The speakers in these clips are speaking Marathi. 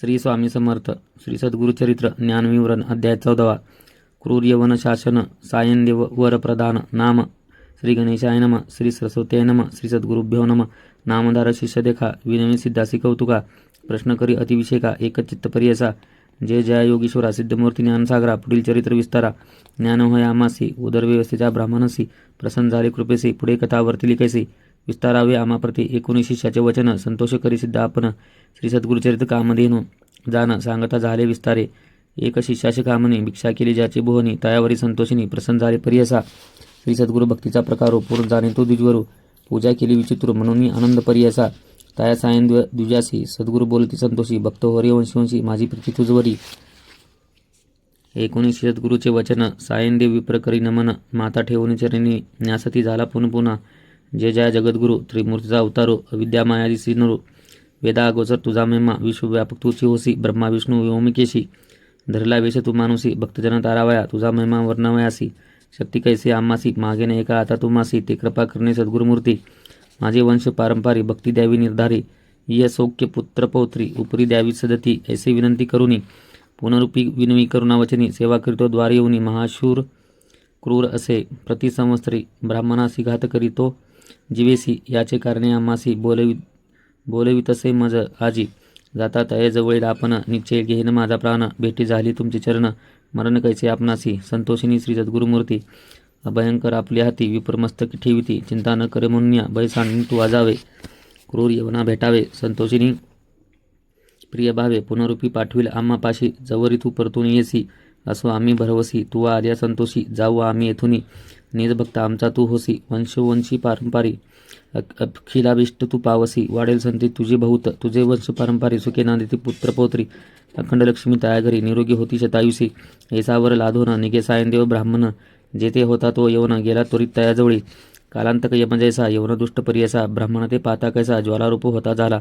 श्री स्वामी समर्थ. श्री सद्गुरुचरित्र ज्ञानविवरण अध्याय 14. क्रूर यवन शासन सायनदेव वर प्रधान. नाम श्री गणेशाय नम. श्री सरस्वत्याय नम. श्री सद्गुरुभ्यो नम. नामधार शिष्य देखा. विनवी सिद्धासी कौतुका. प्रश्न करी अतिविषेका. एकचित्त परियसा. जय जय योगीश्वरा. सिद्धमूर्ती ज्ञानसागरा. पुढील चरित्र विस्तारा. ज्ञान होय आमासी. उदर व्यवस्थेच्या ब्राह्मणसी. प्रसन्न झाले कृपेसी. पुढे कथा वर्तिली कैसी. विस्तारावे आमाप्रती. 19 शिष्याचे वचन. संतोष करी सिद्ध आपण. श्री सद्गुरुचरित्र कामधेनु जाण. सांगता झाले विस्तारे. एक शिष्याचे कामने. भिक्षा केली ज्याची बोहनी. तयावरी संतोषिनी. प्रसन्न झाले परियसा. श्री सद्गुरु भक्तीचा प्रकारो. पूर्ण जाणे तो द्विजवरू. पूजा केली विचित्र. म्हणून आनंद परियसा. तया सायन द्विजासी. सद्गुरु बोलती संतोषी. भक्त हरी वंशी माझी प्रीती तुझवरी. 19 सद्गुरूचे वचन. सायनदेव विप्र करी नमन. माता ठेवून चरणी. न्यासती झाला पुन्हा. जय जय जगद्गुरु. त्रिमूर्तीचा अवतारो. अविद्या मायादी सिनरू. वेदा अगोचर तुझा महिमा. विश्वव्यापक तुची होसी. ब्रह्मा विष्णू व्योमिकेशी. धरला वेश तू मानुसी. भक्तजन तारावया. तुझा महिमा वर्णवयासी. शक्ती कैसे आम्हासी. मागे न एका आता तू मासी. ते कृपा करणे सद्गुरुमूर्ती. माझे वंश पारंपारी. भक्ती द्यावी निर्धारी. य सौख्य पुत्र पौत्री. उपरी द्यावी सदती. ऐसे विनंती करुनी. पुनरुपी विनवी करुणावचनी. सेवा करीतो द्वार येऊनी. महाशूर क्रूर असे प्रतिसंवत्सरी. ब्राह्मणासी घात करीतो जीवेसी. याचे कारणे आम्हासी. बोलवितसे मज आजी. जाता तये जवळील आपण. निश्चय घेईन माझा प्राण. भेटी झाली तुमचे चरण. मरण कैसे आपणासी. संतोषिनी श्री सद्गुरुमूर्ती. अभयंकर आपल्या हाती. विप्रमस्तक ठेविती. चिंता न करे म्हणून भय सांडून तू वाजावे. क्रूर यवना भेटावे. संतोषिनी प्रिय भावे. पुनरुपी पाठविल आम्हापाशी. जवरी तू परतून येसी. असो आम्ही भरवसी. तू आल्या संतोषी. जाऊ आम्ही येथुनी. निज भक्त आमचा तू होसी. वंशवंशी पारंपारी. अखिलाभिष्ट तू पावसी. वाढेल संती तुझे बहुत. तुझे वंश पारंपारी. सुखे नांदिती पुत्र पौत्री. अखंड लक्ष्मी तया घरी. निरोगी होती शतायुषी. ऐसावर लाधोन. निघे सायनदेव ब्राह्मण. जेथे होता तो यवन. गेला त्वरित तयाजवळी. कालांतक यमजैसा. यवन दुष्ट परियसा. ब्राह्मण ते पाता कैसा. ज्वालारूप होता झाला.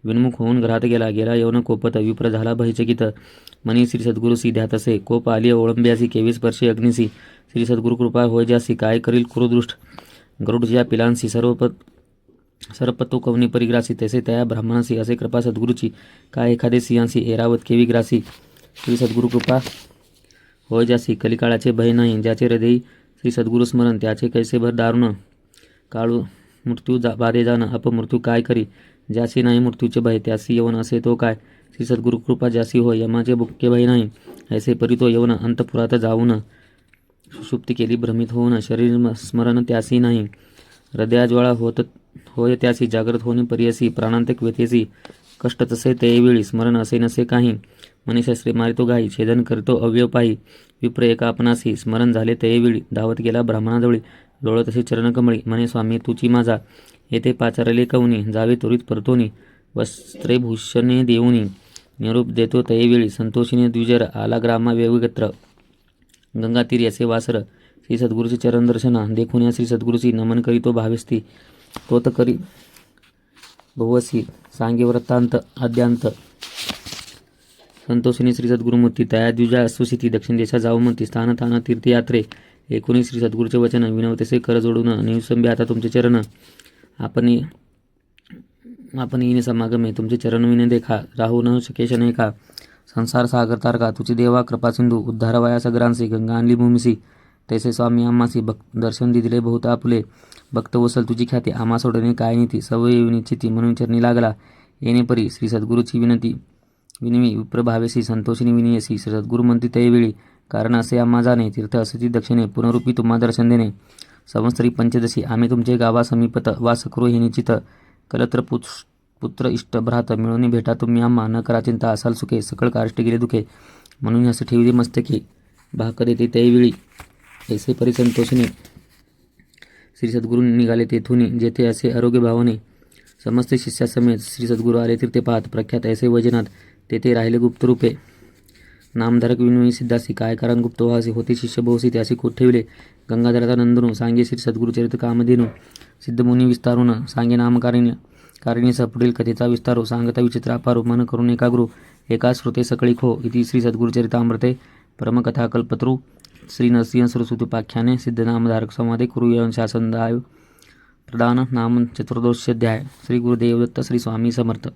विनमुख होऊन घरात गेला. यवन कोपत. विप्र झाला भयचकित. मनी श्री सद्गुरु ध्यात असे. कोप आली ओळंब्यासी. केवी स्पर्शे अग्निसी. श्री सद्गुरु कृपा होय ज्यासी. काय करील क्रूरदृष्ट. गरुडच्या पिलांसी. सर्पतो कवनी परिग्रासी. तैसे तया ब्राह्मणासी. असे कृपा सद्गुरूची. काय एखादे सियांसी. एरावत केवी ग्रासी. श्री सद्गुरु कृपा होय ज्यासी. कलिकाळाचे भय नाही. ज्याचे हृदयी श्री सद्गुरु स्मरण. त्याचे कैसे भर दारुण. काळू मृत्यू बाधे जाण. अपमृत्यू काय करी. ज्यासी नाही मृत्यूचे भय. त्यासी यवन असे तो काय. श्री सद्गुरु कृपा ज्यासी होय. यमाचे बुक्के भय नाही. ऐसे परितो यवन. अंतपुरात जाऊन. सुषुप्ती केली भ्रमित होऊन. शरीर स्मरण त्यासी नाही. हृदयाज्वाळा होय त्यासी. जागृत होणे परियसी. प्राणांतिक व्यथेसी. कष्ट तसे तेवेळी. स्मरण असे नसे काही. मनीशस्त्रे मारितो घाई. छेदन करतो अव्यव पायी. विप्र एका आपणासी. स्मरण झाले तेवेळी. धावत गेला ब्राह्मणाजवळी. लोळत असे चरणकमळी. म्हणे स्वामी तुची माझा. येथे पाचारले कवनी. जावे त्वरित परतोनी. वस्त्रे भूषणे देऊनी. निरूप देतो तयेवेळी. संतोषिनी द्विजर. आला ग्रामा वेगत्र. गंगातीर याचे वासर. श्री सद्गुरूचे चरण दर्शना. देखून या श्री सद्गुरूची. नमन करीतो भावेस्ती. तोत करी बहुवसी. सांगे वृत्तांत आद्यांत. संतोषिनी श्री सद्गुरुमूर्ती. तया द्विजा सुसिती. दक्षिण देशा जाऊ म्हणती. स्थान थान तीर्थयात्रे. 19 श्री सद्गुरूचे वचन. विनवतेसे कर जोडून. निसंबे आता तुमचे चरण. आपण येणे समागमे. तुमचे चरण विने देखा. राहू न शकेश नाही का. संसार सागर तारका. तुझी देवा कृपा सिंधू. उद्धारवाया सगरांसी. गंगा आणली भूमिसी. तैसे स्वामी आम्हासी. दर्शन दिले बहुत आपुले. भक्त वसल तुझी ख्याती. आम्हा सोडणे काय नीती. सवय निश्चिती. म्हणून चरणी लागला येणे परी. श्री सद्गुरूची विनंती विनवी. विप्र भावेसी. संतोषिनी विनियसी. श्री सद्गुरु म्हणती तयवेळी. कारण असे आम्हा जाणे. तीर्थ असती दक्षिणे. पुनरुपी तुम्हा दर्शन देणे. संवत्सरी पंचदशी. आम्ही तुमचे गावा समीपत. वास करू हे निश्चित. कलत्र पुत्र इष्ट भ्रात. मिळून भेटा तुम्ही आम्हा. न करा चिंता. असाल सुखे. सकळ काष्ट गेले दुखे. म्हणून असे ठेवली मस्तकी. भाक देते तयवेळी. ऐसे परिसंतोषिनी. श्री सद्गुरू निघाले तेथुनी. जेथे असे आरोग्य भावने. समस्त शिष्यासमेत श्री सद्गुरू आले तीर्थे पाहत. प्रख्यात ऐसे वैजनाथ. तेथे राहिले गुप्तरूपे. नामधारक विनवी सिद्धासी. काय कारण गुप्त व्हासी. होते शिष्य बहुसी. त्यासी कोट ठेवले. गंगाधराचा नंदनू. सांगे श्री सद्गुरुचरित्र कामधेनु. सिद्धमुनी विस्तारून. सांगे नामकारिणीस. पुढील कथेचा विस्तारो. सांगता विचित्र अपारो. मन करून एकाग्रो. एका श्रुते सकळी खो. इति श्री सद्गुरुचरितामृते परमकथाकल्पतरू श्री नरसिंह सरस्वतीपाख्याने सिद्धनामधारक संवादे कुरु शासनदाय प्रदान नाम चतुर्दशोध्याय. श्री गुरुदेव दत्त. श्री स्वामी समर्थ.